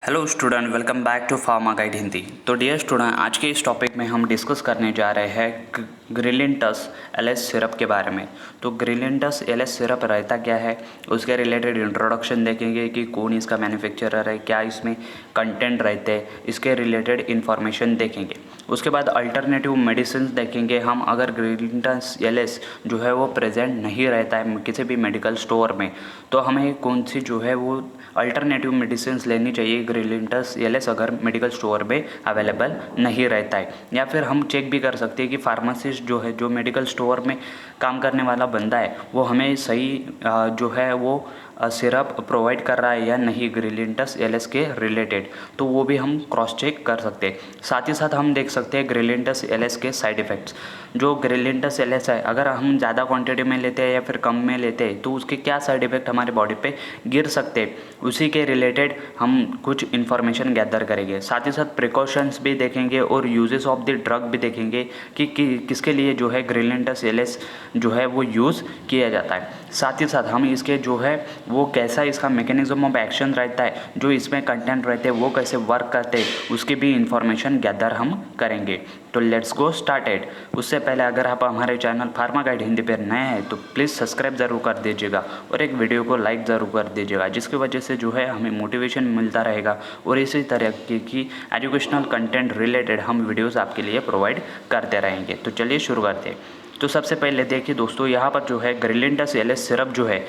Hello student, welcome back to pharma guide Hindi. तो dear student, आज के इस टॉपिक में हम डिस्कस करने जा रहे हैं ग्रिलिंटस एलएस सिरप के बारे में। तो ग्रिलिंटस एलएस सिरप रहता क्या है, उसके रिलेटेड इंट्रोडक्शन देखेंगे कि कौन इसका मैन्युफैक्चरर है, क्या इसमें कंटेंट रहते हैं, इसके रिलेटेड इन्फॉर्मेशन देखेंगे। उसके बाद अल्टरनेटिव मेडिसिन देखेंगे हम। अगर ग्रिलिंटस एलएस जो है वो प्रेजेंट नहीं रहता है किसी भी मेडिकल स्टोर में, तो हमें कौन सी जो है वो अल्टरनेटिव मेडिसिन लेनी चाहिए ग्रिलिंटस एलएस अगर मेडिकल स्टोर में अवेलेबल नहीं रहता है। या फिर हम चेक भी कर सकते हैं कि फार्मासिस्ट जो है, जो मेडिकल स्टोर में काम करने वाला बंदा है, वो हमें सही जो है वो सिरप प्रोवाइड कर रहा है या नहीं ग्रिलिंटस एलएस के रिलेटेड, तो वो भी हम क्रॉस चेक कर सकते हैं। साथ ही साथ हम देख सकते हैं ग्रिलिंटस एलएस के साइड इफ़ेक्ट्स। जो ग्रिलिंटस एलएस है, अगर हम ज़्यादा क्वांटिटी में लेते हैं या फिर कम में लेते हैं, तो उसके क्या साइड इफ़ेक्ट हमारे बॉडी पे गिर सकते हैं, उसी के रिलेटेड हम कुछ इन्फॉर्मेशन गैदर करेंगे। साथ ही साथ प्रिकॉशंस भी देखेंगे और यूजेस ऑफ द ड्रग भी देखेंगे कि किसके लिए जो है ग्रिलिंटस एलएस जो है वो यूज़ किया जाता है। साथ ही साथ हम इसके जो है वो कैसा इसका मैकेनिज्म ऑफ एक्शन रहता है, जो इसमें कंटेंट रहते हैं वो कैसे वर्क करते हैं, उसकी भी इंफॉर्मेशन गैदर हम करेंगे। तो लेट्स गो स्टार्टेड। उससे पहले अगर आप हमारे चैनल फार्मा गाइड हिंदी पर नए हैं तो प्लीज़ सब्सक्राइब ज़रूर कर दीजिएगा और एक वीडियो को लाइक ज़रूर कर दीजिएगा, जिसकी वजह से जो है हमें मोटिवेशन मिलता रहेगा और इसी तरह की एजुकेशनल कंटेंट रिलेटेड हम वीडियोस आपके लिए प्रोवाइड करते रहेंगे। तो चलिए शुरू करते हैं। तो सबसे पहले देखिए दोस्तों, यहाँ पर जो है ग्रिलिंटस एलएस सिरप जो है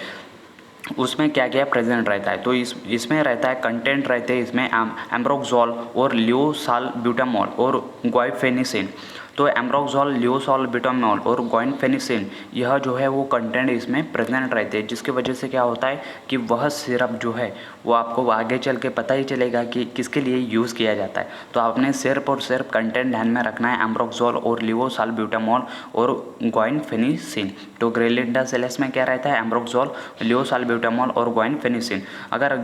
उसमें क्या क्या प्रेजेंट रहता है। तो इसमें रहता है कंटेंट रहते हैं इसमें एम्ब्रोक्सोल और लियोसाल्ब्यूटामॉल और ग्वाइफेनिसिन। तो एम्ब्रोक्सोल, लियोसाल्ब्यूटामॉल और ग्वाइफेनिसिन यह जो है वो कंटेंट इसमें प्रेजेंट रहते हैं, जिसकी वजह से क्या होता है कि वह सिरप जो है वो आपको आगे चल के पता ही चलेगा कि किसके लिए यूज़ किया जाता है। तो आपने सिर्फ और सिर्फ कंटेंट ध्यान में रखना है, एम्ब्रोक्सोल और लियोसाल्ब्यूटामॉल और ग्वाइफेनिसिन। तो ग्रिलिंटस एलएस में क्या रहता है, एम्ब्रोक्सोल, लियोसाल्ब्यूटामॉल और ग्वाइफेनिसिन। अगर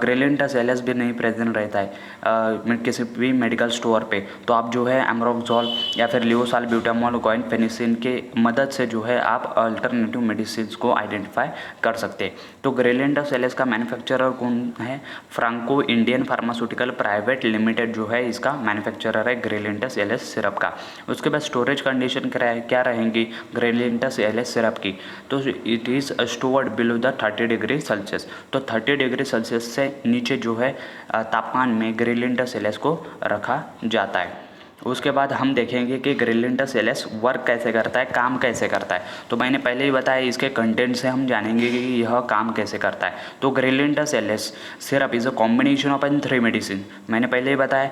ग्रिलिंटस एलएस भी नहीं प्रेजेंट रहता है किसी भी मेडिकल स्टोर पे, तो आप जो है एम्ब्रोक्सोल या फिर लियोसाल्ब्यूटामॉल, ग्वाइफेनिसिन के मदद से जो है आप अल्टरनेटिव मेडिसिन को आइडेंटिफाई कर सकते हैं। तो ग्रिलिंटस एलएस का मैन्युफैक्चरर कौन है, Franco Indian pharmaceutical private limited जो है इसका मैन्युफैक्चरर है ग्रिलिंटस एलएस सिरप का। उसके बाद स्टोरेज कंडीशन क्या रहेंगी ग्रिलिंटस एलएस सिरप की, तो it is stored below the 30 degree Celsius. तो 30 डिग्री सेल्सियस से नीचे जो है तापमान में ग्रिलिंटस एलएस को रखा जाता है। उसके बाद हम देखेंगे कि ग्रिलिंटस एलएस वर्क कैसे करता है, काम कैसे करता है। तो मैंने पहले ही बताया, इसके कंटेंट से हम जानेंगे कि यह काम कैसे करता है। तो Grilinctus LS syrup is a combination of an 3 medicine. मैंने पहले ही बताया,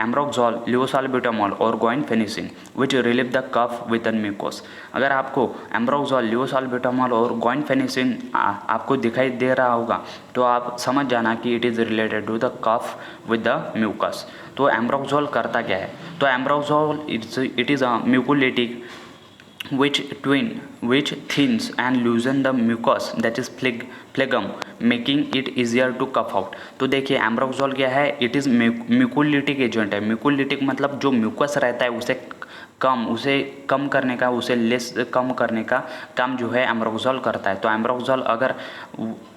एम्ब्रोक्सोल, लियोसाल्ब्यूटामॉल और guaifenesin which relieve the cough with an mucus. अगर आपको एम्ब्रोक्सोल, लियोसाल्ब्यूटामॉल और ग्वाइफेनिसिन आपको दिखाई दे रहा होगा, तो आप समझ जाना कि it is related to the cough with the mucus. तो एम्ब्रोक्सोल करता क्या है, तो ambroxol it is a mucolytic which thins and loosen the mucus that is phlegm making it easier to cough out। तो देखिए एम्ब्रोक्सोल क्या है, it is mucolytic agent है। म्यूकोलिटिक मतलब जो म्यूकस रहता है उसे कम करने का, उसे लेस कम करने का काम जो है एम्ब्रोक्सोल करता है। तो एम्ब्रोक्सोल अगर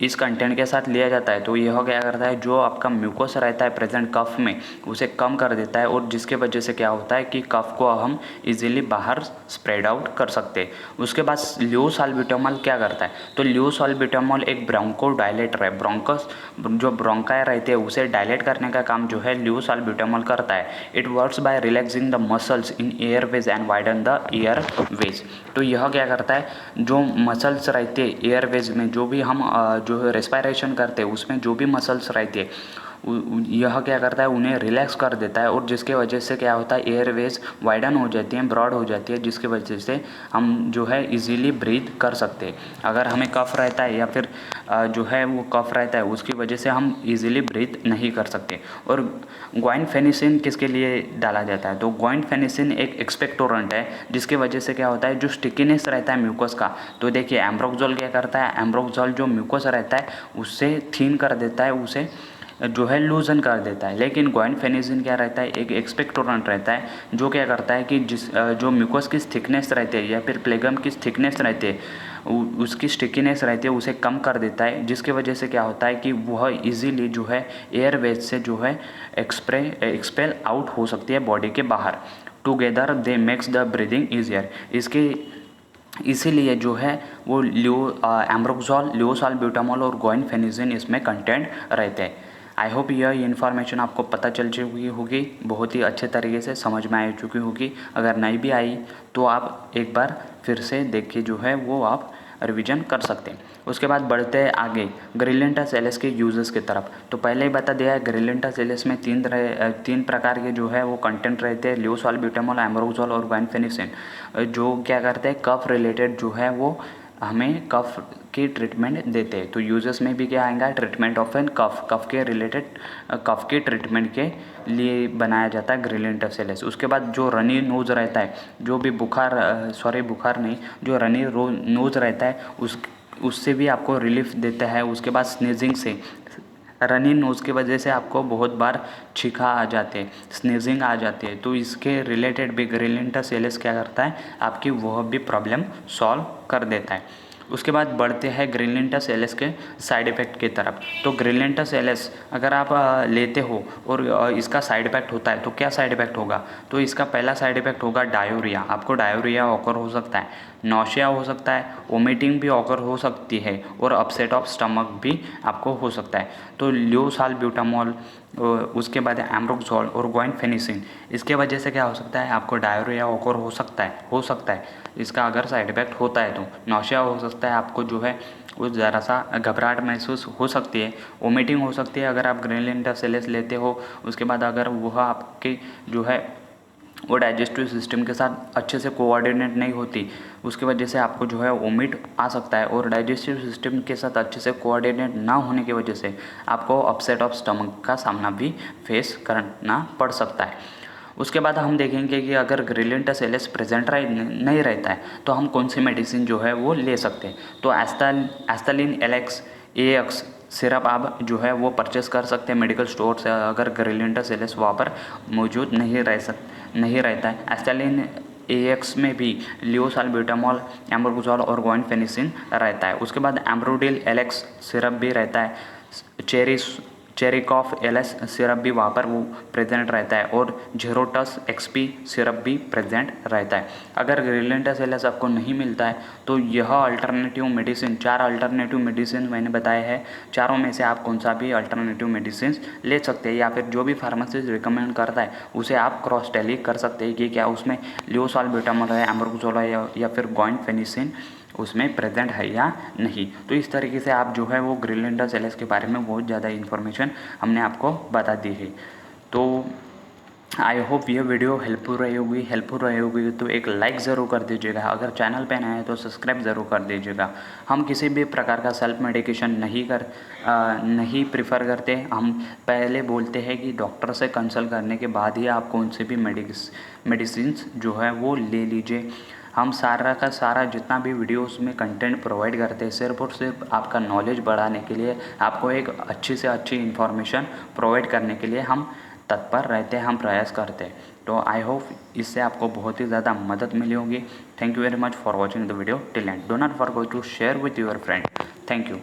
इस कंटेंट के साथ लिया जाता है तो यह क्या करता है, जो आपका म्यूकस रहता है प्रेजेंट कफ में, उसे कम कर देता है, और जिसके वजह से क्या होता है कि कफ को हम इजीली बाहर स्प्रेड आउट कर सकते हैं। उसके बाद लियोसाल्ब्यूटामॉल क्या करता है, तो लियोसाल्ब्यूटामॉल एक ब्रोंको डायलेटर है। ब्रोंकस जो ब्रोंकाई रहते हैं उसे डायलेट करने का काम जो है लियोसाल्ब्यूटामॉल करता है। It works by relaxing the muscles in Airways and widen the Airways. तो यह क्या करता है, जो मसल्स रहते हैं एयरवेज में, जो भी हम जो रेस्पिरेशन करते हैं उसमें जो भी मसल्स रहती है, यह क्या करता है, उन्हें रिलैक्स कर देता है, और जिसके वजह से क्या होता है, एयरवेज वाइडन हो जाती हैं, ब्रॉड हो जाती है, जिसकी वजह से हम जो है इजीली ब्रीथ कर सकते हैं। अगर हमें कफ रहता है या फिर जो है वो कफ रहता है, उसकी वजह से हम इजीली ब्रीथ नहीं कर सकते। और ग्वाइफेनिसिन किसके लिए डाला जाता है, तो ग्वाइफेनिसिन एक एक्सपेक्टोरेंट है, जिसकी वजह से क्या होता है, जो स्टिकीनेस रहता है म्यूकस का, तो देखिए एम्ब्रोक्सोल क्या करता है, एम्ब्रोक्सोल जो म्यूकस रहता है उससे थीन कर देता है, उसे जो है लूजन कर देता है। लेकिन ग्वाइफेनिसिन क्या रहता है, एक एक्सपेक्टोरेंट रहता है, जो क्या करता है कि जो म्यूकस की थिकनेस रहती है या फिर प्लेगम की थिकनेस रहती है उसकी स्टिकीनेस रहती है उसे कम कर देता है, जिसकी वजह से क्या होता है कि वह इजीली जो है एयरवेज से जो है एक्सपेल आउट हो सकती है बॉडी के बाहर। Together they makes the breathing easier. इसके इसीलिए जो है वो एम्ब्रोक्सोल, लियोसाल्ब्यूटामॉल और गुआइनफेनिजिन इसमें कंटेंट रहते हैं। आई होप यह इन्फॉर्मेशन आपको पता चल चुकी होगी, बहुत ही अच्छे तरीके से समझ में आ चुकी होगी। अगर नहीं भी आई तो आप एक बार फिर से देख के जो है वो आप रिवीजन कर सकते हैं। उसके बाद बढ़ते हैं आगे ग्रिलिंटस एलिस के यूजेस की तरफ। तो पहले ही बता दिया है ग्रिलिंटस एलिस में तीन प्रकार के जो है वो कंटेंट रहते हैं, लियोसाल्ब्यूटामॉल, एम्ब्रोक्सोल और गुआइनफेनिजिन, जो क्या करते हैं कफ रिलेटेड जो है वो हमें कफ की ट्रीटमेंट देते हैं। तो यूजेस में भी क्या आएगा, ट्रीटमेंट ऑफ एन कफ के रिलेटेड कफ के ट्रीटमेंट के लिए बनाया जाता है ग्रिलिंटस एलिस। उसके बाद जो रनी नोज रहता है, जो भी बुखार नहीं, जो रनी नोज रहता है उससे भी आपको रिलीफ देता है। उसके बाद स्नीजिंग से, रनी नोज़ की वजह से आपको बहुत बार छींका आ जाते हैं, स्नीजिंग आ जाती है, तो इसके रिलेटेड भी ग्रिलिंटस एलिस क्या करता है, आपकी वह भी प्रॉब्लम सॉल्व कर देता है। उसके बाद बढ़ते हैं ग्रिलिंटस एलिस के साइड इफ़ेक्ट की तरफ। तो ग्रिलिंटस एलिस अगर आप लेते हो और इसका साइड इफ़ेक्ट होता है तो क्या साइड इफ़ेक्ट होगा, तो इसका पहला साइड इफ़ेक्ट होगा डायोरिया। आपको डायोरिया ऑकर हो सकता है, नौशिया हो सकता है, वोमिटिंग भी ऑकर हो सकती है और अपसेट ऑफ स्टमक भी आपको हो सकता है। तो लियोसाल्ब्यूटामॉल, उसके बाद एम्ब्रोक्सोल और गुआइनफेनिजिन, इसके वजह से क्या हो सकता है, आपको डायोरिया ऑकर हो सकता है। इसका अगर साइड इफ़ेक्ट होता है तो नौशिया हो सकता है, आपको जो है वो ज़रा सा घबराहट महसूस हो सकती है, वोमिटिंग हो सकती है अगर आप ग्रिलिंटस एलिस लेते हो। उसके बाद अगर वह आपके जो है वो डाइजेस्टिव सिस्टम के साथ अच्छे से कोऑर्डिनेट नहीं होती, उसकी वजह से आपको जो है वोमिट आ सकता है, और डाइजेस्टिव सिस्टम के साथ अच्छे से कोऑर्डिनेट ना होने की वजह से आपको अपसेट ऑफ स्टमक का सामना भी फेस करना पड़ सकता है। उसके बाद हम देखेंगे कि अगर ग्रिलिंटस एलिस प्रेजेंट नहीं रहता है तो हम कौन सी मेडिसिन जो है वो ले सकते हैं। तो एस्थालिन एलेक्स AX सिरप आप जो है वो परचेस कर सकते हैं मेडिकल स्टोर से, अगर ग्रिलिंटस एलिस वहाँ पर मौजूद नहीं रहता है। एस्थालिन AX में भी लियोसाल्ब्यूटामॉल, एम्ब्रोक्सोल और गुआइनफेनिजिन रहता है। उसके बाद एम्ब्रोडिल एलेक्स सिरप भी रहता है, चेरिकॉफ एलएस सिरप भी वहाँ पर वो प्रेजेंट रहता है, और जेरोटस XP सिरप भी प्रेजेंट रहता है। अगर ग्रिलिंटस एलिस आपको नहीं मिलता है तो यह अल्टरनेटिव मेडिसिन, 4 अल्टरनेटिव मेडिसिन मैंने बताए हैं, चारों में से आप कौन सा भी अल्टरनेटिव मेडिसिन ले सकते हैं, या फिर जो भी फार्मासिस्ट रिकमेंड करता है उसे आप क्रॉस टैली कर सकते हैं कि क्या उसमें लियोसाल्ब्यूटामॉल है, एम्ब्रोक्सोल है या फिर गुआइनफेनिजिन उसमें प्रेजेंट है या नहीं। तो इस तरीके से आप जो है वो ग्रिलिंटस एलिस के बारे में बहुत ज़्यादा इन्फॉर्मेशन हमने आपको बता दी है। तो आई होप ये वीडियो हेल्पफुल रही होगी तो एक लाइक ज़रूर कर दीजिएगा। अगर चैनल पे नए हैं तो सब्सक्राइब ज़रूर कर दीजिएगा। हम किसी भी प्रकार का सेल्फ मेडिकेशन नहीं प्रिफर करते। हम पहले बोलते हैं कि डॉक्टर से कंसल्ट करने के बाद ही आप कौन से भी मेडिसिन जो है वो ले लीजिए। हम सारा का सारा जितना भी वीडियोस में कंटेंट प्रोवाइड करते हैं सिर्फ और सिर्फ आपका नॉलेज बढ़ाने के लिए, आपको एक अच्छी से अच्छी इन्फॉर्मेशन प्रोवाइड करने के लिए हम तत्पर रहते हैं, हम प्रयास करते हैं। तो आई होप इससे आपको बहुत ही ज़्यादा मदद मिली होगी। Thank you very much for watching the video till end. Do not forget to share with your friend. Thank you.